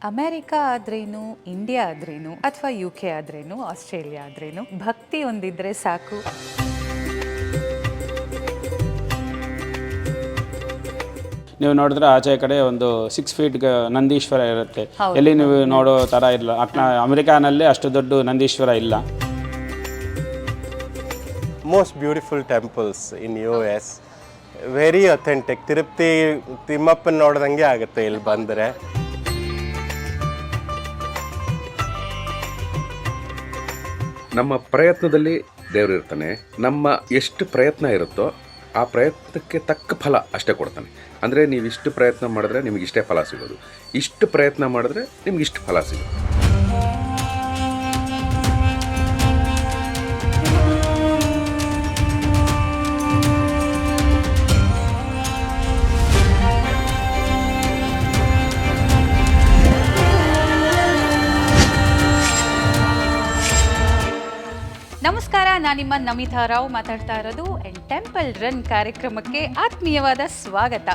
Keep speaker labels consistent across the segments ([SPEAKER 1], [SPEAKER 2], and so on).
[SPEAKER 1] America ಆದ್ರೇನು, India ಆದ್ರೇನು, ಅಥವಾ UK ಆದ್ರೇನು, ಆಸ್ಟ್ರೇಲಿಯಾ ಆದ್ರೇನು, ಭಕ್ತಿ ಒಂದಿದ್ರೆ ಸಾಕು.
[SPEAKER 2] ನೀವು ನೋಡಿದ್ರೆ ಆಚೆ ಕಡೆ ಒಂದು 6 ಫೀಟ್ ನಂದೀಶ್ವರ ಇರುತ್ತೆ. ಎಲ್ಲಿ ನೀವು ನೋಡೋ ಥರ ಇಲ್ಲ. ಅಮೆರಿಕಾನಲ್ಲಿ ಅಷ್ಟು ದೊಡ್ಡ ನಂದೀಶ್ವರ ಇಲ್ಲ.
[SPEAKER 3] Most beautiful temples in US, very authentic. Tirupati ತಿಮ್ಮಪ್ಪನ ನೋಡ್ದಂಗೆ ಆಗುತ್ತೆ ಇಲ್ಲಿ ಬಂದರೆ.
[SPEAKER 4] ನಮ್ಮ ಪ್ರಯತ್ನದಲ್ಲಿ ದೇವರು ಇರ್ತಾನೆ. ನಮ್ಮ ಎಷ್ಟು ಪ್ರಯತ್ನ ಇರುತ್ತೋ ಆ ಪ್ರಯತ್ನಕ್ಕೆ ತಕ್ಕ ಫಲ ಅಷ್ಟೇ ಕೊಡ್ತಾನೆ. ಅಂದರೆ ನೀವು ಇಷ್ಟು ಪ್ರಯತ್ನ ಮಾಡಿದ್ರೆ ನಿಮಗೆ ಇಷ್ಟೇ ಫಲ ಸಿಗೋದು, ಇಷ್ಟು ಪ್ರಯತ್ನ ಮಾಡಿದ್ರೆ ನಿಮ್ಗೆ ಇಷ್ಟು ಫಲ ಸಿಗೋದು.
[SPEAKER 1] ನಮಸ್ಕಾರ, ನಾನು ನಿಮ್ಮ ನಮಿತಾ ರಾವ್ ಮಾತಾಡ್ತಾ ಇರೋದು. ಟೆಂಪಲ್ ರನ್ ಕಾರ್ಯಕ್ರಮಕ್ಕೆ ಆತ್ಮೀಯವಾದ ಸ್ವಾಗತ.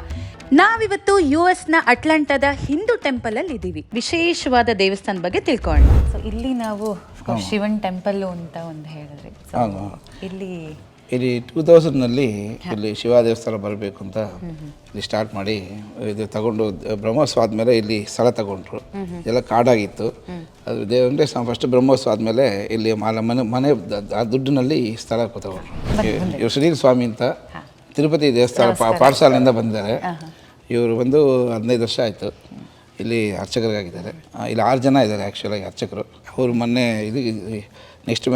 [SPEAKER 1] ನಾವಿವತ್ತು US ನ ಅಟ್ಲಾಂಟಾದ ಹಿಂದೂ ಟೆಂಪಲ್ ಅಲ್ಲಿ ಇದ್ದೀವಿ. ವಿಶೇಷವಾದ ದೇವಸ್ಥಾನ ಬಗ್ಗೆ ತಿಳ್ಕೊಳ್ಳೋಣ. ಸೊ ಇಲ್ಲಿ ನಾವು ಶಿವನ್ ಟೆಂಪಲ್ ಅಂತ ಒಂದು ಹೇಳಿದ್ರಿ.
[SPEAKER 5] ಇಲ್ಲಿ 2000ನಲ್ಲಿ ಇಲ್ಲಿ ಶಿವ ದೇವಸ್ಥಾನ ಬರಬೇಕು ಅಂತ ಇಲ್ಲಿ ಸ್ಟಾರ್ಟ್ ಮಾಡಿ ಇದು ತಗೊಂಡು ಬ್ರಹ್ಮೋತ್ಸವ ಆದಮೇಲೆ ಇಲ್ಲಿ ಸ್ಥಳ ತಗೊಂಡ್ರು. ಎಲ್ಲ ಕಾಡಾಗಿತ್ತು. ಅದು ವೆಂಕಟೇಶ್ವರ ಫಸ್ಟ್ ಬ್ರಹ್ಮೋತ್ಸವ ಆದಮೇಲೆ ಇಲ್ಲಿ ಮನೆ ಆ ದುಡ್ಡಿನಲ್ಲಿ ಸ್ಥಳ ತಗೊಂಡ್ರು. ಇವರು ಸುನೀಲ್ ಸ್ವಾಮಿ ಅಂತ ತಿರುಪತಿ ದೇವಸ್ಥಾನ ಪಾಠಶಾಲೆಯಿಂದ ಬಂದಿದ್ದಾರೆ. ಇವರು ಬಂದು 15 ವರ್ಷ ಆಯಿತು ಇಲ್ಲಿ ಅರ್ಚಕರಾಗಿದ್ದಾರೆ. ಇಲ್ಲಿ 6 ಜನ ಇದ್ದಾರೆ ಆ್ಯಕ್ಚುಲಾಗಿ ಅರ್ಚಕರು. ಅವರು ಮೊನ್ನೆ ಇದು ನೆಕ್ಸ್ಟ್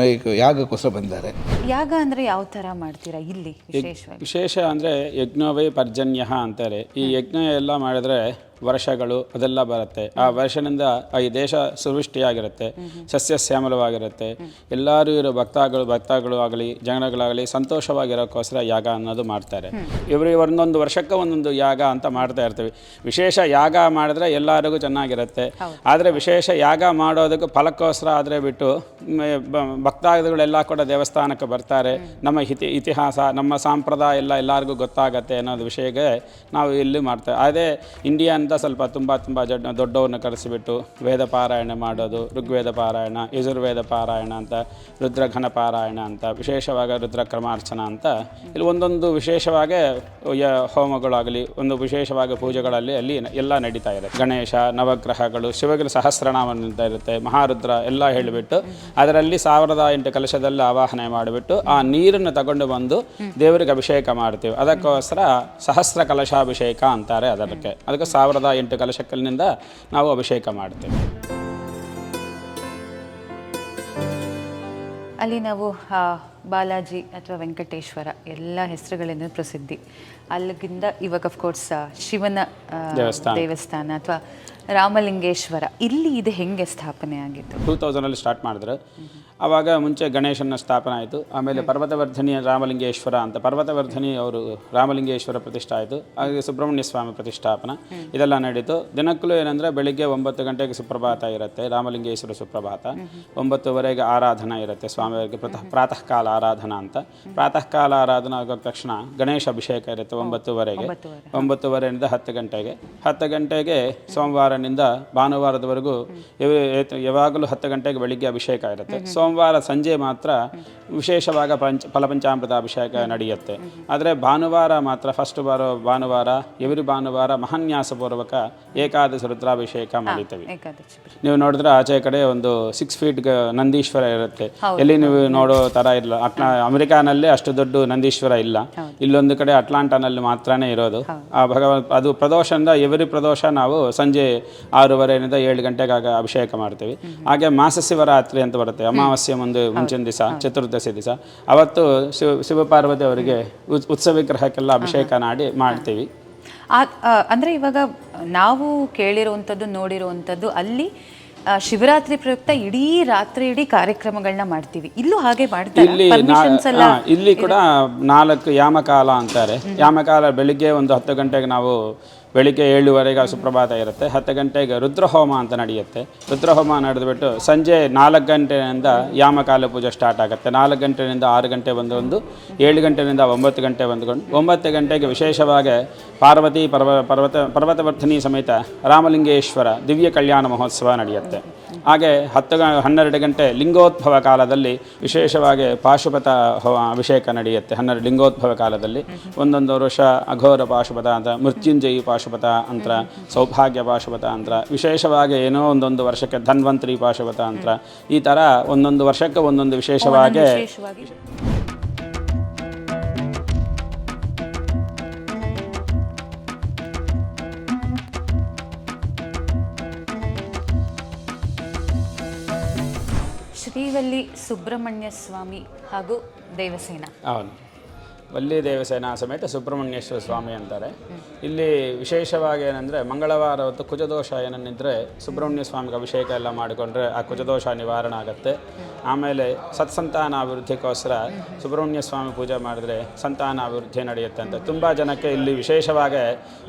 [SPEAKER 5] ಯಾಗಕ್ಕೋಸ್ಕರ ಬಂದಿದ್ದಾರೆ.
[SPEAKER 1] ಯಾಗ ಅಂದರೆ ಯಾವ ಥರ ಮಾಡ್ತೀರಾ ಇಲ್ಲಿ?
[SPEAKER 2] ವಿಶೇಷ ಅಂದರೆ ಯಜ್ಞವೇ ಪರ್ಜನ್ಯ ಅಂತಾರೆ. ಈ ಯಜ್ಞ ಎಲ್ಲ ಮಾಡಿದ್ರೆ ವರ್ಷಗಳು ಅದೆಲ್ಲ ಬರುತ್ತೆ. ಆ ವರ್ಷದಿಂದ ಈ ದೇಶ ಸುವೃಷ್ಟಿಯಾಗಿರುತ್ತೆ, ಸಸ್ಯ ಶ್ಯಾಮಲವಾಗಿರುತ್ತೆ. ಎಲ್ಲರೂ ಇರೋ ಭಕ್ತಗಳು ಆಗಲಿ ಜನಗಳಾಗಲಿ ಸಂತೋಷವಾಗಿರೋಕ್ಕೋಸ್ಕರ ಯಾಗ ಅನ್ನೋದು ಮಾಡ್ತಾರೆ. ಇವರು ಒಂದೊಂದು ವರ್ಷಕ್ಕೆ ಒಂದೊಂದು ಯಾಗ ಅಂತ ಮಾಡ್ತಾ ಇರ್ತೀವಿ. ವಿಶೇಷ ಯಾಗ ಮಾಡಿದ್ರೆ ಎಲ್ಲರಿಗೂ ಚೆನ್ನಾಗಿರುತ್ತೆ. ಆದರೆ ವಿಶೇಷ ಯಾಗ ಮಾಡೋದಕ್ಕೆ ಫಲಕ್ಕೋಸ್ಕರ ಆದರೆ ಬಿಟ್ಟು ಭಕ್ತಾದಿಗಳೆಲ್ಲ ಕೂಡ ದೇವಸ್ಥಾನಕ್ಕೆ ಬರ್ತಾರೆ. ನಮ್ಮ ಇತಿಹಾಸ ನಮ್ಮ ಸಂಪ್ರದಾಯ ಎಲ್ಲರಿಗೂ ಗೊತ್ತಾಗತ್ತೆ ಅನ್ನೋದು ವಿಷಯಕ್ಕೆ ನಾವು ಇಲ್ಲಿ ಮಾಡ್ತೇವೆ. ಅದೇ ಇಂಡಿಯಾ ಅಂತ ಸ್ವಲ್ಪ ತುಂಬ ದೊಡ್ಡವ್ರನ್ನ ಕರೆಸಿಬಿಟ್ಟು ವೇದ ಪಾರಾಯಣ ಮಾಡೋದು, ಋಗ್ವೇದ ಪಾರಾಯಣ, ಯಜುರ್ವೇದ ಪಾರಾಯಣ ಅಂತ, ರುದ್ರಘನ ಪಾರಾಯಣ ಅಂತ, ವಿಶೇಷವಾಗಿ ರುದ್ರಕ್ರಮಾರ್ಚನ ಅಂತ ಇಲ್ಲಿ ಒಂದೊಂದು ವಿಶೇಷವಾಗಿ ಹೋಮಗಳಾಗಲಿ ಒಂದು ವಿಶೇಷವಾಗಿ ಪೂಜೆಗಳಲ್ಲಿ ಅಲ್ಲಿ ಎಲ್ಲ ನಡೀತಾ ಇರುತ್ತೆ. ಗಣೇಶ, ನವಗ್ರಹಗಳು, ಶಿವಗಿರಿ ಸಹಸ್ರನಾಮ ಅಂತ ಇರುತ್ತೆ, ಮಹಾರುದ್ರ ಎಲ್ಲ ಹೇಳಿಬಿಟ್ಟು ಅದರಲ್ಲಿ 1008 ಕಲಶದಲ್ಲಿ ಆವಾಹನೆ ಮಾಡಿಬಿಟ್ಟು ಆ ನೀರನ್ನು ತಗೊಂಡು ಬಂದು ದೇವರಿಗೆ ಅಭಿಷೇಕ ಮಾಡ್ತೀವಿ. ಅದಕ್ಕೋಸ್ಕರ ಸಹಸ್ರ ಕಲಶಾಭಿಷೇಕ ಅಂತಾರೆ. ಅದಕ್ಕೆ 1008 ಕಲಶಕಲಿನಿಂದ ನಾವು ಅಭಿಷೇಕ ಮಾಡ್ತೇವೆ.
[SPEAKER 1] ಅಲ್ಲಿ ನಾವು ಬಾಲಾಜಿ ಅಥವಾ ವೆಂಕಟೇಶ್ವರ ಎಲ್ಲ ಹೆಸರುಗಳಿಂದ ಪ್ರಸಿದ್ಧಿ. ಅಲ್ಲಿಗಿಂದ ಇವಾಗ ಅಫ್ಕೋರ್ಸ್ ಶಿವನ ದೇವಸ್ಥಾನ ಅಥವಾ ರಾಮಲಿಂಗೇಶ್ವರ ಇಲ್ಲಿ ಇದು ಹೆಂಗೆ ಸ್ಥಾಪನೆ ಆಗಿತ್ತು?
[SPEAKER 2] 2000 ಸ್ಟಾರ್ಟ್ ಮಾಡಿದ್ರು. ಆವಾಗ ಮುಂಚೆ ಗಣೇಶನ ಸ್ಥಾಪನೆ ಆಯಿತು. ಆಮೇಲೆ ಪರ್ವತವರ್ಧನಿ ರಾಮಲಿಂಗೇಶ್ವರ ಅಂತ, ಪರ್ವತವರ್ಧನಿ ಅವರು ರಾಮಲಿಂಗೇಶ್ವರ ಪ್ರತಿಷ್ಠೆ ಆಯಿತು. ಹಾಗೆ ಸುಬ್ರಹ್ಮಣ್ಯ ಸ್ವಾಮಿ ಪ್ರತಿಷ್ಠಾಪನ ಇದೆಲ್ಲ ನಡೀತು. ದಿನಕ್ಕೂ ಏನಂದರೆ ಬೆಳಿಗ್ಗೆ 9 ಗಂಟೆಗೆ ಸುಪ್ರಭಾತ ಇರುತ್ತೆ, ರಾಮಲಿಂಗೇಶ್ವರ ಸುಪ್ರಭಾತ. 9ವರೆಗೆ ಆರಾಧನಾ ಇರುತ್ತೆ ಸ್ವಾಮಿಯವರಿಗೆ, ಪ್ರಾತಃ ಕಾಲ ಆರಾಧನಾ ಅಂತ. ಪ್ರಾತಃ ಕಾಲ ಆರಾಧನಾ ಆಗೋದ ತಕ್ಷಣ ಗಣೇಶ ಅಭಿಷೇಕ ಇರುತ್ತೆ 9ವರೆಗೆ. 9ವರೆಯಿಂದ 10 ಗಂಟೆಗೆ. 10 ಗಂಟೆಗೆ ಸೋಮವಾರನಿಂದ ಭಾನುವಾರದವರೆಗೂ ಯಾವಾಗಲೂ 10 ಗಂಟೆಗೆ ಬೆಳಿಗ್ಗೆ ಅಭಿಷೇಕ ಇರುತ್ತೆ. ಸೋಮವಾರ ಸಂಜೆ ಮಾತ್ರ ವಿಶೇಷವಾಗಿ ಫಲಪಂಚಾಮೃತ ಅಭಿಷೇಕ ನಡೆಯುತ್ತೆ. ಆದರೆ ಭಾನುವಾರ ಮಾತ್ರ ಫಸ್ಟ್ ಬರೋ ಭಾನುವಾರ ಎವ್ರಿ ಭಾನುವಾರ ಮಹಾನ್ಯಾಸಪೂರ್ವಕ ಏಕಾದಶಿ ರುದ್ರಾಭಿಷೇಕ ಮಾಡಿದ್ದೇವೆ. ನೀವು ನೋಡಿದ್ರೆ ಆಚೆ ಕಡೆ ಒಂದು 6 ಫೀಟ್ ನಂದೀಶ್ವರ ಇರುತ್ತೆ. ಎಲ್ಲಿ ನೀವು ನೋಡೋ ಥರ ಇಲ್ಲ. ಅಮೆರಿಕಾನಲ್ಲಿ ಅಷ್ಟು ದೊಡ್ಡ ನಂದೀಶ್ವರ ಇಲ್ಲ. ಇಲ್ಲೊಂದು ಕಡೆ ಅಟ್ಲಾಂಟಾನಲ್ಲಿ ಮಾತ್ರನೇ ಇರೋದು. ಆ ಅದು ಪ್ರದೋಷದಿಂದ ಎವ್ರಿ ಪ್ರದೋಷ ನಾವು ಸಂಜೆ 6:30ರಿಂದ 7 ಗಂಟೆಗೆ ಅಭಿಷೇಕ ಮಾಡ್ತೀವಿ. ಹಾಗೆ ಮಾಸ ಶಿವರಾತ್ರಿ ಅಂತ ಬರುತ್ತೆ, ಅಮಾವಾಸ್ಯೆ ಮುಂಚಿನ ದಿವಸ, ಚತುರ್ದಶಿ ದಿವಸ, ಅವತ್ತು ಶಿವಪಾರ್ವತಿ ಅವರಿಗೆ ಉತ್ಸವ ವಿಗ್ರಹಕ್ಕೆಲ್ಲ ಅಭಿಷೇಕ ಮಾಡ್ತೀವಿ.
[SPEAKER 1] ಅಂದರೆ ಇವಾಗ ನಾವು ಕೇಳಿರುವಂಥದ್ದು ನೋಡಿರುವಂಥದ್ದು ಅಲ್ಲಿ ಶಿವರಾತ್ರಿ ಪ್ರಯುಕ್ತ ಇಡೀ ಕಾರ್ಯಕ್ರಮಗಳನ್ನ ಮಾಡ್ತೀವಿ. ಇಲ್ಲೂ ಹಾಗೆ ಮಾಡ್ತಾರೆ.
[SPEAKER 2] ಇಲ್ಲಿ ಕೂಡ 4 ಯಾಮಕಾಲ ಅಂತಾರೆ. ಯಾಮಕಾಲ ಬೆಳಿಗ್ಗೆ ಒಂದು 10 ಗಂಟೆಗೆ ನಾವು ಬೆಳಿಗ್ಗೆ 7:30ಗೆ ಸುಪ್ರಭಾತ ಇರುತ್ತೆ. 10 ಗಂಟೆಗೆ ರುದ್ರಹೋಮ ಅಂತ ನಡೆಯುತ್ತೆ. ರುದ್ರಹೋಮ ನಡೆದುಬಿಟ್ಟು ಸಂಜೆ 4 ಗಂಟೆಯಿಂದ ಯಾಮಕಾಲ ಪೂಜೆ ಸ್ಟಾರ್ಟ್ ಆಗುತ್ತೆ. 4 ಗಂಟೆಯಿಂದ 6 ಗಂಟೆ ಒಂದು 7 ಗಂಟೆಯಿಂದ 9 ಗಂಟೆ ಒಂದುಕೊಂಡು 9 ಗಂಟೆಗೆ ವಿಶೇಷವಾಗಿ ಪಾರ್ವತಿ ಪರ್ವತವರ್ಧಿನಿ ಸಮೇತ ರಾಮಲಿಂಗೇಶ್ವರ ದಿವ್ಯ ಕಲ್ಯಾಣ ಮಹೋತ್ಸವ ನಡೆಯುತ್ತೆ. ಹಾಗೆ 12 ಗಂಟೆ ಲಿಂಗೋದ್ಭವ ಕಾಲದಲ್ಲಿ ವಿಶೇಷವಾಗಿ ಪಾಶುಪತ ಅಭಿಷೇಕ ನಡೆಯುತ್ತೆ. 12 ಲಿಂಗೋದ್ಭವ ಕಾಲದಲ್ಲಿ ಒಂದೊಂದು ವರ್ಷ ಅಘೋರ ಪಾಶುಪತ ಅಂತ, ಮೃತ್ಯುಂಜಯಿ ಪಾಶುಪತ ಅಂತ, ಸೌಭಾಗ್ಯ ಪಾಶುಪತ ಅಂತ, ವಿಶೇಷವಾಗಿ ಏನೋ ಒಂದೊಂದು ವರ್ಷಕ್ಕೆ ಧನ್ವಂತರಿ ಪಾಶುಪತ ಅಂತ, ಈ ಥರ ಒಂದೊಂದು ವರ್ಷಕ್ಕೆ ಒಂದೊಂದು ವಿಶೇಷವಾಗಿ
[SPEAKER 1] ಶ್ರೀವಲ್ಲಿ ಸುಬ್ರಹ್ಮಣ್ಯ ಸ್ವಾಮಿ ಹಾಗೂ ದೇವಸೇನ.
[SPEAKER 2] ಹೌದು, ವಲ್ಲಿ ದೇವಸೇನಾ ಸಮೇತ ಸುಬ್ರಹ್ಮಣ್ಯೇಶ್ವರ ಸ್ವಾಮಿ ಅಂತಾರೆ. ಇಲ್ಲಿ ವಿಶೇಷವಾಗಿ ಏನಂದರೆ ಮಂಗಳವಾರ ಹೊತ್ತು ಕುಜದೋಷ ಏನನ್ನಿದ್ರೆ ಸುಬ್ರಹ್ಮಣ್ಯ ಸ್ವಾಮಿಗೆ ಅಭಿಷೇಕ ಎಲ್ಲ ಮಾಡಿಕೊಂಡ್ರೆ ಆ ಕುಜದೋಷ ನಿವಾರಣೆ ಆಗುತ್ತೆ. ಆಮೇಲೆ ಸತ್ಸಂತಾನ ಅಭಿವೃದ್ಧಿಗೋಸ್ಕರ ಸುಬ್ರಹ್ಮಣ್ಯ ಸ್ವಾಮಿ ಪೂಜೆ ಮಾಡಿದ್ರೆ ಸಂತಾನ ಅಭಿವೃದ್ಧಿ ನಡೆಯುತ್ತೆ ಅಂತ ತುಂಬ ಜನಕ್ಕೆ ಇಲ್ಲಿ ವಿಶೇಷವಾಗಿ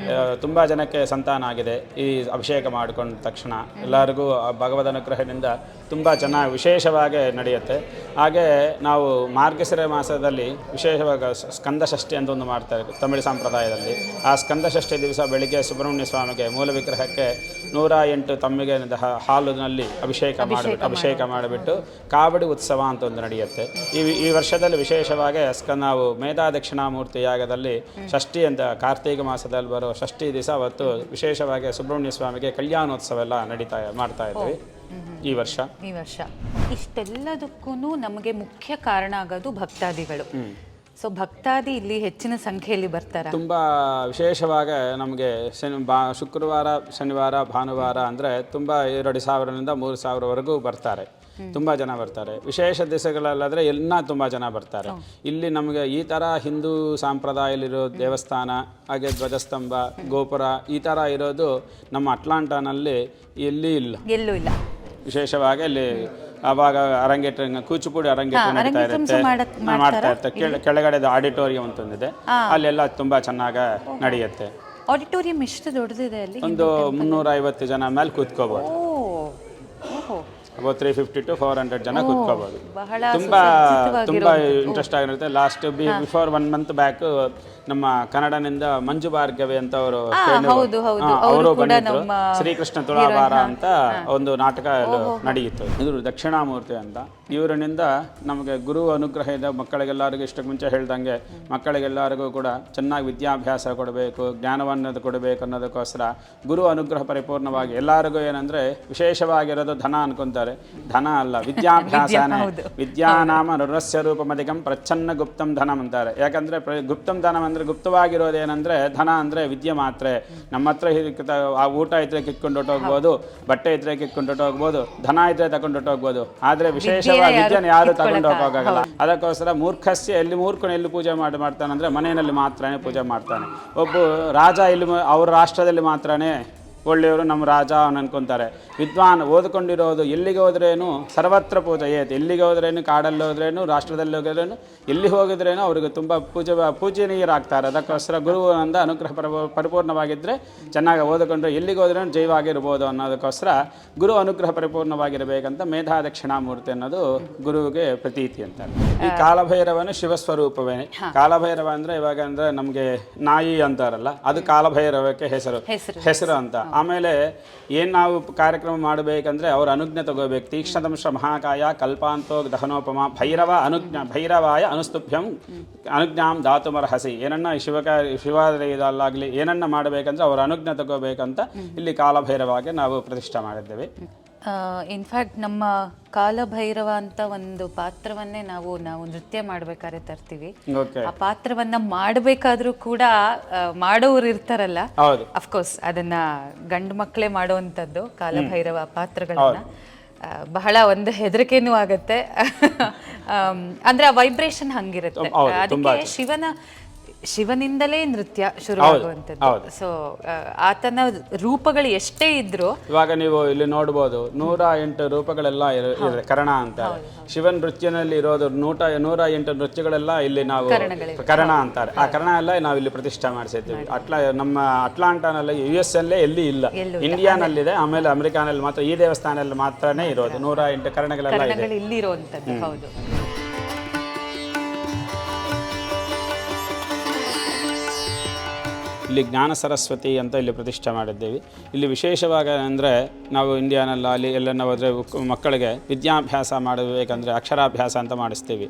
[SPEAKER 2] ತುಂಬ ಜನಕ್ಕೆ ಸಂತಾನ ಆಗಿದೆ ಈ ಅಭಿಷೇಕ ಮಾಡಿಕೊಂಡ ತಕ್ಷಣ. ಎಲ್ಲರಿಗೂ ಭಗವದ್ ಅನುಗ್ರಹದಿಂದ ತುಂಬ ಚೆನ್ನಾಗಿ ವಿಶೇಷವಾಗಿ ನಡೆಯುತ್ತೆ. ಹಾಗೆ ನಾವು ಮಾರ್ಗಶಿರ ಮಾಸದಲ್ಲಿ ವಿಶೇಷವಾಗಿ ಸ್ಕಂದ ಷಷ್ಠಿ ಅಂತ ಒಂದು ಮಾಡ್ತಾರೆ ತಮಿಳು ಸಂಪ್ರದಾಯದಲ್ಲಿ. ಆ ಸ್ಕಂದ ಷಷ್ಠಿ ದಿವಸ ಬೆಳಿಗ್ಗೆ ಸುಬ್ರಹ್ಮಣ್ಯ ಸ್ವಾಮಿಗೆ ಮೂಲ ವಿಗ್ರಹಕ್ಕೆ 108 ತಮ್ಮಿಗೆ ಹಾಲಿನಲ್ಲಿ ಅಭಿಷೇಕ ಮಾಡಿಬಿಟ್ಟು ಕಾವಡಿ ಉತ್ಸವ ಅಂತ ಒಂದು ನಡೆಯುತ್ತೆ. ಈ ವರ್ಷದಲ್ಲಿ ವಿಶೇಷವಾಗಿ ನಾವು ಮೇಧಾ ದಕ್ಷಿಣಾಮೂರ್ತಿ ಯಾಗದಲ್ಲಿ ಷಷ್ಠಿ ಅಂತ ಕಾರ್ತಿಕ ಮಾಸದಲ್ಲಿ ಬರೋ ಷಷ್ಠಿ ದಿವಸ ಅವತ್ತು ವಿಶೇಷವಾಗಿ ಸುಬ್ರಹ್ಮಣ್ಯ ಸ್ವಾಮಿಗೆ ಕಲ್ಯಾಣೋತ್ಸವ ಎಲ್ಲ ಮಾಡ್ತಾ ಇದ್ದೀವಿ ಈ ವರ್ಷ.
[SPEAKER 1] ಇಷ್ಟೆಲ್ಲದಕ್ಕೂ ನಮಗೆ ಮುಖ್ಯ ಕಾರಣ ಆಗೋದು ಭಕ್ತಾದಿಗಳು. ಸೊ ಭಕ್ತಾದಿ ಇಲ್ಲಿ ಹೆಚ್ಚಿನ ಸಂಖ್ಯೆಯಲ್ಲಿ ಬರ್ತಾರೆ.
[SPEAKER 2] ತುಂಬ ವಿಶೇಷವಾಗಿ ನಮಗೆ ಶುಕ್ರವಾರ, ಶನಿವಾರ, ಭಾನುವಾರ ಅಂದರೆ ತುಂಬ 2,000ರಿಂದ 3,000ವರೆಗೂ ಬರ್ತಾರೆ. ತುಂಬ ಜನ ಬರ್ತಾರೆ. ವಿಶೇಷ ದಿವಸಗಳಲ್ಲಾದರೆ ಎಲ್ಲ ತುಂಬ ಜನ ಬರ್ತಾರೆ. ಇಲ್ಲಿ ನಮಗೆ ಈ ಥರ ಹಿಂದೂ ಸಂಪ್ರದಾಯದಲ್ಲಿರೋ ದೇವಸ್ಥಾನ, ಹಾಗೆ ಧ್ವಜಸ್ತಂಭ, ಗೋಪುರ ಈ ಥರ ಇರೋದು ನಮ್ಮ ಅಟ್ಲಾಂಟಾನಲ್ಲಿ ಎಲ್ಲೂ ಇಲ್ಲ. ವಿಶೇಷವಾಗಿ ಅಲ್ಲಿ ಆವಾಗ ಅರಂಗೇಟ್ರ ಕೂಚಿಪುಡಿ ಅರಂಗೇಟ್ರ ನಡೀತಾ ಇರುತ್ತೆ, ಮಾಡ್ತಾ ಇರ್ತಾರೆ. ಕೆಳಗಡೆ ಆಡಿಟೋರಿಯಂ ಅಂತ ಒಂದಿದೆ, ಅಲ್ಲೆಲ್ಲ ತುಂಬ ಚೆನ್ನಾಗಿ ನಡೆಯುತ್ತೆ.
[SPEAKER 1] ಆಡಿಟೋರಿಯಂ ಎಷ್ಟು ದೊಡ್ಡದಿದೆ ಅಲ್ಲಿ?
[SPEAKER 2] ಒಂದು 350 ಜನ ಮೇಲೆ ಕೂತ್ಕೋಬೋದು. about 350 to 400 ಜನ ಕೂತ್ಕೋಬೋದು. ತುಂಬ ಇಂಟ್ರೆಸ್ಟ್ ಆಗಿರುತ್ತೆ. ಲಾಸ್ಟ್ ಬಿಫೋರ್ 1 month ಬ್ಯಾಕ್ ನಮ್ಮ ಕನ್ನಡನಿಂದ ಮಂಜು ಭಾರ್ಗವಿ ಅಂತ ಅವರು ಬಂದಿದ್ರು. ಶ್ರೀಕೃಷ್ಣ ತುಳಾಭಾರ ಅಂತ ಒಂದು ನಾಟಕ ನಡೆಯಿತು. ಇದು ದಕ್ಷಿಣಾಮೂರ್ತಿ ಅಂತ. ಇವರಿನಿಂದ ನಮಗೆ ಗುರು ಅನುಗ್ರಹ ಇದೆ. ಮಕ್ಕಳಿಗೆಲ್ಲರಿಗೂ ಇಷ್ಟಕ್ಕೆ ಮುಂಚೆ ಹೇಳ್ದಂಗೆ ಮಕ್ಕಳಿಗೆಲ್ಲರಿಗೂ ಕೂಡ ಚೆನ್ನಾಗಿ ವಿದ್ಯಾಭ್ಯಾಸ ಕೊಡಬೇಕು, ಜ್ಞಾನವನ್ನು ಕೊಡಬೇಕು ಅನ್ನೋದಕ್ಕೋಸ್ಕರ ಗುರು ಅನುಗ್ರಹ ಪರಿಪೂರ್ಣವಾಗಿ ಎಲ್ಲರಿಗೂ ಏನಂದರೆ ವಿಶೇಷವಾಗಿರೋದು ಧನ ಅನ್ಕೊಂತಾರೆ. ಧನ ಅಲ್ಲ, ವಿದ್ಯಾಭ್ಯಾಸನೇ. ವಿದ್ಯಾನಾಮ ನೃಸ್ಯ ರೂಪಮಧಿಕಂ ಪ್ರಚ್ಛನ್ನ ಗುಪ್ತಂ ಧನಂ ಅಂತಾರೆ. ಯಾಕಂದರೆ ಗುಪ್ತಂ ಧನಂ ಅಂದರೆ ಗುಪ್ತವಾಗಿರೋದೇನೆಂದರೆ ಧನ ಅಂದರೆ ವಿದ್ಯೆ ಮಾತ್ರ. ನಮ್ಮ ಹತ್ರ ಆ ಊಟ ಇದ್ರೆ ಕಿತ್ಕೊಂಡು ಹೊಟ್ಟೋಗ್ಬೋದು, ಬಟ್ಟೆ ಇದ್ರೆ ಕಿತ್ಕೊಂಡು ಹೊಟ್ಟೋಗ್ಬೋದು, ಧನ ಇದ್ರೆ ತಗೊಂಡು ಹೊಟ್ಟೋಗ್ಬೋದು. ಆದರೆ ವಿಶೇಷವಾಗಿ ವಿದ್ಯೆನ ಯಾರು ತಗೊಂಡು ಹೋಗೋಕ್ಕಾಗಲ್ಲ. ಅದಕ್ಕೋಸ್ಕರ ಮೂರ್ಖಸ್ಯ ಮೂರ್ಖನ ಎಲ್ಲಿ ಪೂಜೆ ಮಾಡ್ತಾನಂದರೆ ಮನೆಯಲ್ಲಿ ಮಾತ್ರನೇ ಪೂಜೆ ಮಾಡ್ತಾನೆ. ಒಬ್ಬ ರಾಜ ಅವ್ರ ರಾಷ್ಟ್ರದಲ್ಲಿ ಮಾತ್ರನೇ ಒಳ್ಳೆಯವರು ನಮ್ಮ ರಾಜ ಅವನು ಅನ್ಕೊತಾರೆ. ವಿದ್ವಾನ್ ಓದ್ಕೊಂಡಿರೋದು ಎಲ್ಲಿಗೆ ಹೋದ್ರೇನು ಸರ್ವತ್ರ ಪೂಜೆ ಏತ್. ಎಲ್ಲಿಗೆ ಹೋದ್ರೇನು, ಕಾಡಲ್ಲಿ ಹೋದ್ರೇನು, ರಾಷ್ಟ್ರದಲ್ಲಿ ಹೋಗಿದ್ರೇನು, ಎಲ್ಲಿ ಹೋಗಿದ್ರೇನು ಅವ್ರಿಗೆ ತುಂಬ ಪೂಜನೀಯರಾಗ್ತಾರೆ. ಅದಕ್ಕೋಸ್ಕರ ಗುರುವಿನಿಂದ ಅನುಗ್ರಹ ಪರಿಪೂರ್ಣವಾಗಿದ್ದರೆ ಚೆನ್ನಾಗಿ ಓದಿಕೊಂಡ್ರೆ ಎಲ್ಲಿಗೆ ಹೋದ್ರೇನು ಜೈವಾಗಿರ್ಬೋದು ಅನ್ನೋದಕ್ಕೋಸ್ಕರ ಗುರು ಅನುಗ್ರಹ ಪರಿಪೂರ್ಣವಾಗಿರಬೇಕಂತ ಮೇಧಾ ದಕ್ಷಿಣಾಮೂರ್ತಿ ಅನ್ನೋದು ಗುರುವಿಗೆ ಪ್ರತೀತಿ ಅಂತಾರೆ. ಈ ಕಾಲಭೈರವನು ಶಿವಸ್ವರೂಪವೇ. ಕಾಲಭೈರವ ಅಂದರೆ ಇವಾಗ ಅಂದರೆ ನಮಗೆ ನಾಯಿ ಅಂತಾರಲ್ಲ, ಅದು ಕಾಲಭೈರವಕ್ಕೆ ಹೆಸರು ಅಂತ. ಆಮೇಲೆ ಏನು ನಾವು ಕಾರ್ಯಕ್ರಮ ಮಾಡಬೇಕಂದ್ರೆ ಅವ್ರ ಅನುಜ್ಞೆ ತಗೋಬೇಕು. ತೀಕ್ಷ್ಣದಂಶ ಮಹಾಕಾಯ ಕಲ್ಪಾಂತೋ ದಹನೋಪಮ ಭೈರವಾಯ ಅನುಸ್ತುಭ್ಯಂ ಅನುಜ್ಞಾಂ ಧಾತುಮರ್ಹಸಿ. ಏನನ್ನ ಶಿವಾಲಯದಲ್ಲಾಗಲಿ ಏನನ್ನ ಮಾಡಬೇಕಂದ್ರೆ ಅವ್ರ ಅನುಜ್ಞೆ ತಗೋಬೇಕಂತ ಇಲ್ಲಿ ಕಾಲಭೈರವಾಗಿ ನಾವು ಪ್ರತಿಷ್ಠೆ ಮಾಡಿದ್ದೇವೆ.
[SPEAKER 1] ಇನ್ಫ್ಯಾಕ್ಟ್ ನಮ್ಮ ಕಾಲಭೈರವ ಅಂತ ಒಂದು ಪಾತ್ರವನ್ನೇ ನಾವು ನೃತ್ಯ ಮಾಡ್ಬೇಕಾದ್ರೆ ತರ್ತೀವಿ. ಆ ಪಾತ್ರವನ್ನ ಮಾಡಬೇಕಾದ್ರೂ ಕೂಡ ಮಾಡೋರು ಇರ್ತಾರಲ್ಲ, ಅಫ್ಕೋರ್ಸ್ ಅದನ್ನ ಗಂಡು ಮಕ್ಕಳೇ ಮಾಡುವಂಥದ್ದು ಕಾಲಭೈರವ ಪಾತ್ರಗಳನ್ನ. ಬಹಳ ಒಂದು ಹೆದರಿಕೆನೂ ಆಗತ್ತೆ. ಅಂದ್ರೆ ಆ ವೈಬ್ರೇಷನ್ ಹಂಗಿರುತ್ತೆ. ಅದಕ್ಕೆ ಶಿವನ ಶಿವನಿಂದಲೇ ನೃತ್ಯ ಶುರುವಾಗುವಂಥದ್ದು. ಸೊ ಆತನ ರೂಪಗಳು ಎಷ್ಟೇ ಇದ್ರು
[SPEAKER 2] ಇವಾಗ ನೀವು ಇಲ್ಲಿ ನೋಡ್ಬೋದು 108 ರೂಪಗಳೆಲ್ಲ ಇದೆ ಕರ್ಣ ಅಂತ. ಶಿವನ್ ನೃತ್ಯನಲ್ಲಿ ಇರೋದು 108 ನೃತ್ಯಗಳೆಲ್ಲ ಇಲ್ಲಿ ನಾವು ಕರ್ಣ ಅಂತಾರೆ. ಆ ಕರ್ಣ ಎಲ್ಲ ನಾವು ಇಲ್ಲಿ ಪ್ರತಿಷ್ಠೆ ಮಾಡಿಸಿರ್ತೀವಿ. ನಮ್ಮ ಅಟ್ಲಾಂಟಾನಲ್ಲಿ US ಅಲ್ಲೇ ಎಲ್ಲಿ ಇಲ್ಲ, ಇಂಡಿಯಾನಲ್ಲಿದೆ, ಆಮೇಲೆ ಅಮೆರಿಕಾನಲ್ಲಿ ಮಾತ್ರ ಈ ದೇವಸ್ಥಾನದಲ್ಲಿ ಮಾತ್ರನೇ ಇರೋದು 108 ಕರ್ಣಗಳೆಲ್ಲ ಇದೆ
[SPEAKER 1] ಇಲ್ಲಿ ಇರುವಂಥದ್ದು. ಹೌದು.
[SPEAKER 2] ಇಲ್ಲಿ ಜ್ಞಾನ ಸರಸ್ವತಿ ಅಂತ ಇಲ್ಲಿ ಪ್ರತಿಷ್ಠೆ ಮಾಡಿದ್ದೇವೆ. ಇಲ್ಲಿ ವಿಶೇಷವಾಗಿ ಅಂದರೆ ನಾವು ಇಂಡಿಯಾನಲ್ಲಿ ಎಲ್ಲೆಲ್ಲ ಹೋದರೆ ಮಕ್ಕಳಿಗೆ ವಿದ್ಯಾಭ್ಯಾಸ ಮಾಡಬೇಕಂದ್ರೆ ಅಕ್ಷರಾಭ್ಯಾಸ ಅಂತ ಮಾಡಿಸ್ತೀವಿ.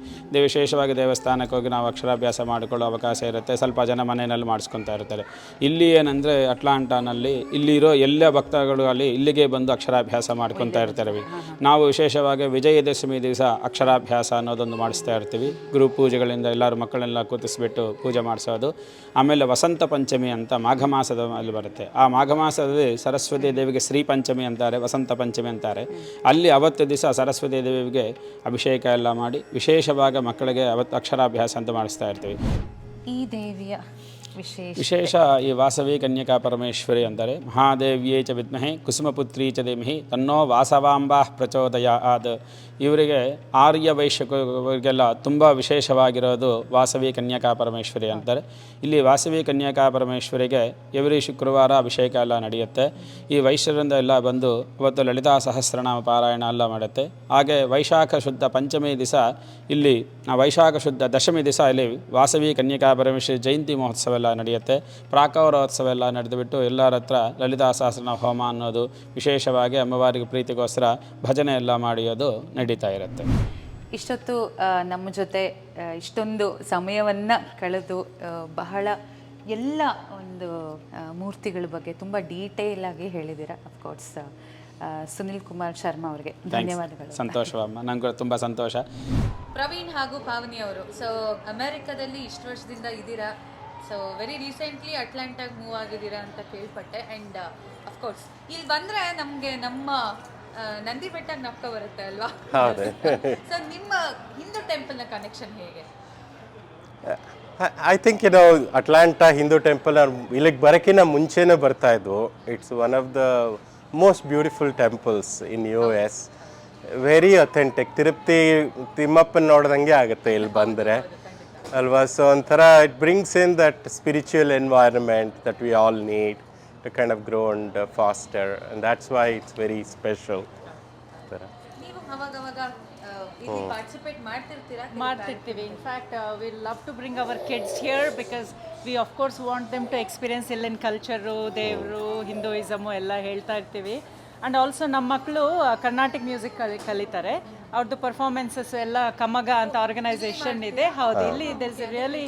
[SPEAKER 2] ವಿಶೇಷವಾಗಿ ದೇವಸ್ಥಾನಕ್ಕೆ ಹೋಗಿ ನಾವು ಅಕ್ಷರಾಭ್ಯಾಸ ಮಾಡಿಕೊಳ್ಳೋ ಅವಕಾಶ ಇರುತ್ತೆ. ಸ್ವಲ್ಪ ಜನ ಮನೆಯಲ್ಲಿ ಮಾಡಿಸ್ಕೊತಾ ಇರ್ತಾರೆ. ಇಲ್ಲಿ ಏನಂದರೆ ಅಟ್ಲಾಂಟಾನಲ್ಲಿ ಇಲ್ಲಿರೋ ಎಲ್ಲ ಭಕ್ತಗಳು ಅಲ್ಲಿ ಇಲ್ಲಿಗೆ ಬಂದು ಅಕ್ಷರಾಭ್ಯಾಸ ಮಾಡ್ಕೊತಾ ಇರ್ತಾರೆ. ನಾವು ವಿಶೇಷವಾಗಿ ವಿಜಯದಶಮಿ ದಿವಸ ಅಕ್ಷರಾಭ್ಯಾಸ ಅನ್ನೋದೊಂದು ಮಾಡಿಸ್ತಾ ಇರ್ತೀವಿ. ಗುರು ಪೂಜೆಗಳಿಂದ ಎಲ್ಲರೂ ಮಕ್ಕಳೆಲ್ಲ ಕೂತಿಸ್ಬಿಟ್ಟು ಪೂಜೆ ಮಾಡಿಸೋದು. ಆಮೇಲೆ ವಸಂತ ಪಂಚಮಿ ಅಂತ ಮಾಘ ಮಾಸದಲ್ಲಿ ಬರುತ್ತೆ. ಆ ಮಾಘ ಮಾಸದಲ್ಲಿ ಸರಸ್ವತಿ ದೇವಿಗೆ ಶ್ರೀ ಪಂಚಮಿ ಅಂತಾರೆ, ವಸಂತ ಪಂಚಮಿ ಅಂತಾರೆ. ಅಲ್ಲಿ ಅವತ್ತು ದಿವಸ ಸರಸ್ವತಿ ದೇವಿಗೆ ಅಭಿಷೇಕ ಎಲ್ಲ ಮಾಡಿ ವಿಶೇಷವಾಗಿ ಮಕ್ಕಳಿಗೆ ಅವತ್ತು ಅಕ್ಷರಾಭ್ಯಾಸ ಅಂತ ಮಾಡಿಸ್ತಾ ಇರ್ತೀವಿ.
[SPEAKER 1] ಈ ದೇವಿಯ
[SPEAKER 2] ವಿಶೇಷ ಈ ವಾಸವಿ ಕನ್ಯಕಾ ಪರಮೇಶ್ವರಿ ಅಂತಾರೆ. ಮಹಾದೇವ್ಯೇ ಚ ವಿದ್ಮಹೆ ಕುಸುಮಪುತ್ರಿ ಚ ಧೀಮಹಿ ತನ್ನೋ ವಾಸವಾಂಬಾ ಪ್ರಚೋದಯಾತ್. ಇವರಿಗೆ ಆರ್ಯ ವೈಶ್ಯರಿಗೆಲ್ಲ ತುಂಬ ವಿಶೇಷವಾಗಿರೋದು ವಾಸವಿ ಕನ್ಯಕಾ ಪರಮೇಶ್ವರಿ ಅಂತಾರೆ. ಇಲ್ಲಿ ವಾಸವಿ ಕನ್ಯಕಾ ಪರಮೇಶ್ವರಿಗೆ ಎವ್ರಿ ಶುಕ್ರವಾರ ಅಭಿಷೇಕ ಎಲ್ಲ ನಡೆಯುತ್ತೆ. ಈ ವೈಶ್ಯರಿಂದ ಎಲ್ಲ ಬಂದು ಅವತ್ತು ಲಲಿತಾ ಸಹಸ್ರನಾಮ ಪಾರಾಯಣ ಎಲ್ಲ ಮಾಡುತ್ತೆ. ಹಾಗೆ ವೈಶಾಖ ಶುದ್ಧ ಪಂಚಮಿ ದಿವಸ ಇಲ್ಲಿ ವೈಶಾಖ ಶುದ್ಧ ದಶಮಿ ದಿವಸ ಇಲ್ಲಿ ವಾಸವಿ ಕನ್ಯಕಾ ಪರಮೇಶ್ವರಿ ಜಯಂತಿ ಮಹೋತ್ಸವ ಎಲ್ಲ ನಡೆಯುತ್ತೆ. ಪ್ರಾಕಾರೋತ್ಸವ ಎಲ್ಲ ನಡೆದುಬಿಟ್ಟು ಎಲ್ಲರ ಹತ್ರ ಲಲಿತಾ ಸಹಸ್ರನಾಮ ಹೋಮ ಅನ್ನೋದು ವಿಶೇಷವಾಗಿ ಅಮ್ಮವಾರಿಗೆ ಪ್ರೀತಿಗೋಸ್ಕರ ಭಜನೆ ಎಲ್ಲ ಮಾಡಿಯೋದು ನಡೀತಾ ಇರುತ್ತೆ.
[SPEAKER 1] ಇಷ್ಟೊತ್ತು ನಮ್ಮ ಜೊತೆ ಇಷ್ಟೊಂದು ಸಮಯವನ್ನು ಕಳೆದು ಬಹಳ ಎಲ್ಲ ಒಂದು ಮೂರ್ತಿಗಳ ಬಗ್ಗೆ ತುಂಬ ಡೀಟೇಲ್ ಆಗಿ ಹೇಳಿದ್ದೀರಾ. ಅಫ್ಕೋರ್ಸ್ ಸುನಿಲ್ ಕುಮಾರ್ ಶರ್ಮಾ ಅವರಿಗೆ ಧನ್ಯವಾದಗಳು.
[SPEAKER 2] ಸಂತೋಷವಮ್ಮ, ನಂಗೆ ತುಂಬ ಸಂತೋಷ.
[SPEAKER 1] ಪ್ರವೀಣ್ ಹಾಗೂ ಪಾವನಿ ಅವರು ಸೊ ಅಮೆರಿಕದಲ್ಲಿ ಇಷ್ಟು ವರ್ಷದಿಂದ ಇದ್ದೀರಾ. ಸೊ ವೆರಿ ರೀಸೆಂಟ್ಲಿ ಅಟ್ಲಾಂಟಾಗಿ ಮೂವ್ ಆಗಿದ್ದೀರಾ ಅಂತ ಕೇಳ್ಪಟ್ಟೆ. ಆ್ಯಂಡ್ ಅಫ್ಕೋರ್ಸ್ ಇಲ್ಲಿ ಬಂದರೆ ನಮಗೆ ನಮ್ಮ ನಂದಿ ಬೆಟ್ಟ ನಪ್ಕ ಬರುತ್ತೆ ಅಲ್ವಾ? ಸೊ ನಿಮ್ಮ ಹಿಂದೂ ಟೆಂಪಲ್ನ ಕನೆಕ್ಷನ್ ಹೇಗೆ?
[SPEAKER 3] I think Atlanta Hindu temple ಇಲ್ಲಿಗೆ ಬರೋಕ್ಕಿಂತ ಮುಂಚೆನೇ ಬರ್ತಾ ಇದ್ವು. It's one of the most beautiful temples in US. Very authentic. ತಿಮ್ಮಪ್ಪನ ನೋಡ್ದಂಗೆ ಆಗುತ್ತೆ ಇಲ್ಲಿ ಬಂದರೆ ಅಲ್ವಾ? ಸೊ ಒಂಥರ it brings in that spiritual environment that we all need to kind of grow and faster, and that's why it's very special.
[SPEAKER 1] ನೀವು ಅವಾಗವಾಗ ಇಲ್ಲಿ ಪಾರ್ಟಿಸಿಪೇಟ್
[SPEAKER 6] ಮಾಡ್ತಿರ್ತೀವಿ. In fact we love to bring our kids here because we of course want them to experience ಇಲ್ಲಿನ culture, ದೇವರು, Hinduism ಎಲ್ಲ ಹೇಳ್ತಾ ಇರ್ತೀವಿ. And also ನಮ್ಮ ಮಕ್ಕಳು ಕರ್ನಾಟಿಕ್ ಮ್ಯೂಸಿಕ್ ಕಲಿತಾರೆ. ಅವ್ರದ್ದು ಪರ್ಫಾರ್ಮೆನ್ಸಸ್ ಎಲ್ಲ ಕಮಗ ಅಂತ ಆರ್ಗನೈಸೇಷನ್ ಇದೆ. ಹೌದು, ಇಲ್ಲಿ there is a really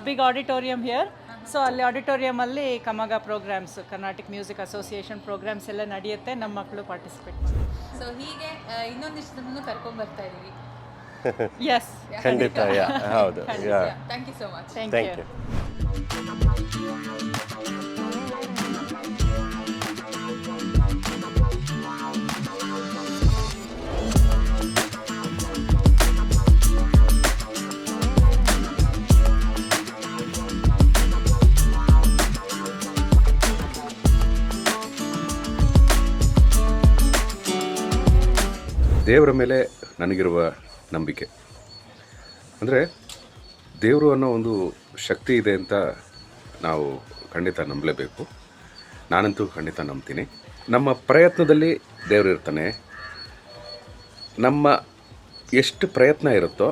[SPEAKER 6] big auditorium here. So ಅಲ್ಲಿ ಆಡಿಟೋರಿಯಮಲ್ಲಿ ಕಮಗ programmes, Carnatic music association programmes ಎಲ್ಲ ನಡೆಯುತ್ತೆ. ನಮ್ಮ ಮಕ್ಕಳು ಪಾರ್ಟಿಸಿಪೇಟ್ ಮಾಡ್ತಾರೆ.
[SPEAKER 1] ಸೊ ಹೀಗೆ ಇನ್ನೊಂದಿಷ್ಟು ಕರ್ಕೊಂಡು ಬರ್ತಾ ಇದೀವಿ.
[SPEAKER 6] ಎಸ್,
[SPEAKER 3] ಖಂಡಿತ. ಹೌದು.
[SPEAKER 1] Thank you so much.
[SPEAKER 3] Thank you.
[SPEAKER 4] ದೇವರ ಮೇಲೆ ನನಗಿರುವ ನಂಬಿಕೆ ಅಂದರೆ ದೇವರು ಅನ್ನೋ ಒಂದು ಶಕ್ತಿ ಇದೆ ಅಂತ ನಾವು ಖಂಡಿತ ನಂಬಲೇಬೇಕು. ನಾನಂತೂ ಖಂಡಿತ ನಂಬ್ತೀನಿ. ನಮ್ಮ ಪ್ರಯತ್ನದಲ್ಲಿ ದೇವರು ಇರ್ತಾನೆ. ನಮ್ಮ ಎಷ್ಟು ಪ್ರಯತ್ನ ಇರುತ್ತೋ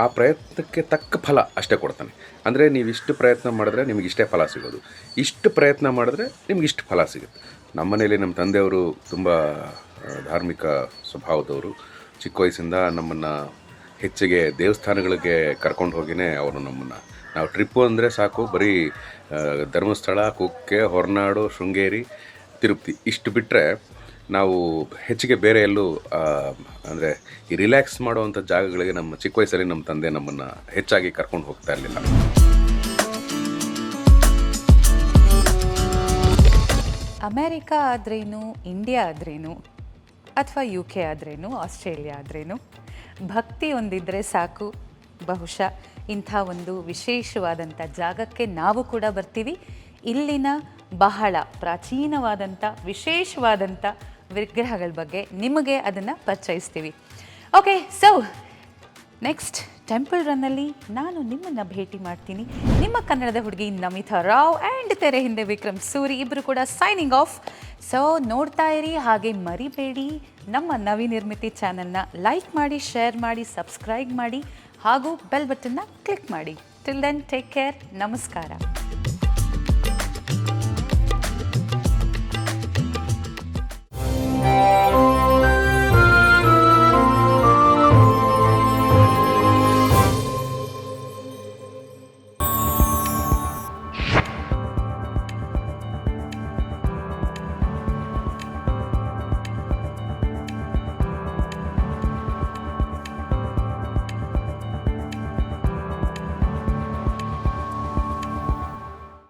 [SPEAKER 4] ಆ ಪ್ರಯತ್ನಕ್ಕೆ ತಕ್ಕ ಫಲ ಅಷ್ಟೇ ಕೊಡ್ತಾನೆ. ಅಂದರೆ ನೀವು ಇಷ್ಟು ಪ್ರಯತ್ನ ಮಾಡಿದ್ರೆ ನಿಮಗೆ ಇಷ್ಟೇ ಫಲ ಸಿಗೋದು, ಇಷ್ಟು ಪ್ರಯತ್ನ ಮಾಡಿದ್ರೆ ನಿಮ್ಗೆ ಇಷ್ಟು ಫಲ ಸಿಗುತ್ತೆ. ನಮ್ಮ ಮನೇಲಿ ನಮ್ಮ ತಂದೆಯವರು ತುಂಬ ಧಾರ್ಮಿಕ ಸ್ವಭಾವದವರು. ಚಿಕ್ಕ ವಯಸ್ಸಿಂದ ನಮ್ಮನ್ನು ಹೆಚ್ಚಿಗೆ ದೇವಸ್ಥಾನಗಳಿಗೆ ಕರ್ಕೊಂಡು ಹೋಗಿನೇ ಅವರು ನಮ್ಮನ್ನು, ನಾವು ಟ್ರಿಪ್ಪು ಅಂದರೆ ಸಾಕು ಬರೀ ಧರ್ಮಸ್ಥಳ, ಕುಕ್ಕೆ, ಹೊರನಾಡು, ಶೃಂಗೇರಿ, ತಿರುಪತಿ ಇಷ್ಟು ಬಿಟ್ಟರೆ ನಾವು ಹೆಚ್ಚಿಗೆ ಬೇರೆ ಎಲ್ಲೂ ಅಂದರೆ ಈ ರಿಲ್ಯಾಕ್ಸ್ ಮಾಡುವಂಥ ಜಾಗಗಳಿಗೆ ನಮ್ಮ ಚಿಕ್ಕ ವಯಸ್ಸಲ್ಲಿ ನಮ್ಮ ತಂದೆ ನಮ್ಮನ್ನು ಹೆಚ್ಚಾಗಿ ಕರ್ಕೊಂಡು ಹೋಗ್ತಾ ಇರಲಿಲ್ಲ.
[SPEAKER 1] ಅಮೇರಿಕಾ ಆದ್ರೇನು, ಇಂಡಿಯಾ ಆದ್ರೇನು, ಅಥವಾ UK ಆದ್ರೇನು, ಆಸ್ಟ್ರೇಲಿಯಾ ಆದ್ರೇನು, ಭಕ್ತಿ ಒಂದಿದ್ರೆ ಸಾಕು, ಬಹುಶಃ ಇಂಥ ಒಂದು ವಿಶೇಷವಾದಂಥ ಜಾಗಕ್ಕೆ ನಾವು ಕೂಡ ಬರ್ತೀವಿ. ಇಲ್ಲಿನ ಬಹಳ ಪ್ರಾಚೀನವಾದಂಥ ವಿಶೇಷವಾದಂಥ ವಿಗ್ರಹಗಳ ಬಗ್ಗೆ ನಿಮಗೆ ಅದನ್ನು ಪರಿಚಯಿಸ್ತೀವಿ. ಓಕೆ, ಸೊ ನೆಕ್ಸ್ಟ್ ಟೆಂಪಲ್ ರನ್ನಲ್ಲಿ ನಾನು ನಿಮ್ಮನ್ನು ಭೇಟಿ ಮಾಡ್ತೀನಿ. ನಿಮ್ಮ ಕನ್ನಡದ ಹುಡುಗಿ ನಮಿತಾ ರಾವ್ ಆ್ಯಂಡ್ ತೆರೆ ಹಿಂದೆ ವಿಕ್ರಮ್ ಸೂರಿ ಇಬ್ಬರು ಕೂಡ ಸೈನಿಂಗ್ ಆಫ್. ಸೊ ನೋಡ್ತಾ ಇರಿ, ಹಾಗೆ ಮರಿಬೇಡಿ ನಮ್ಮ ನವಿನಿರ್ಮಿತಿ ಚಾನಲ್ನ ಲೈಕ್ ಮಾಡಿ, ಶೇರ್ ಮಾಡಿ, ಸಬ್ಸ್ಕ್ರೈಬ್ ಮಾಡಿ ಹಾಗೂ ಬೆಲ್ ಬಟನ್ನ ಕ್ಲಿಕ್ ಮಾಡಿ. Till then take care. ನಮಸ್ಕಾರ.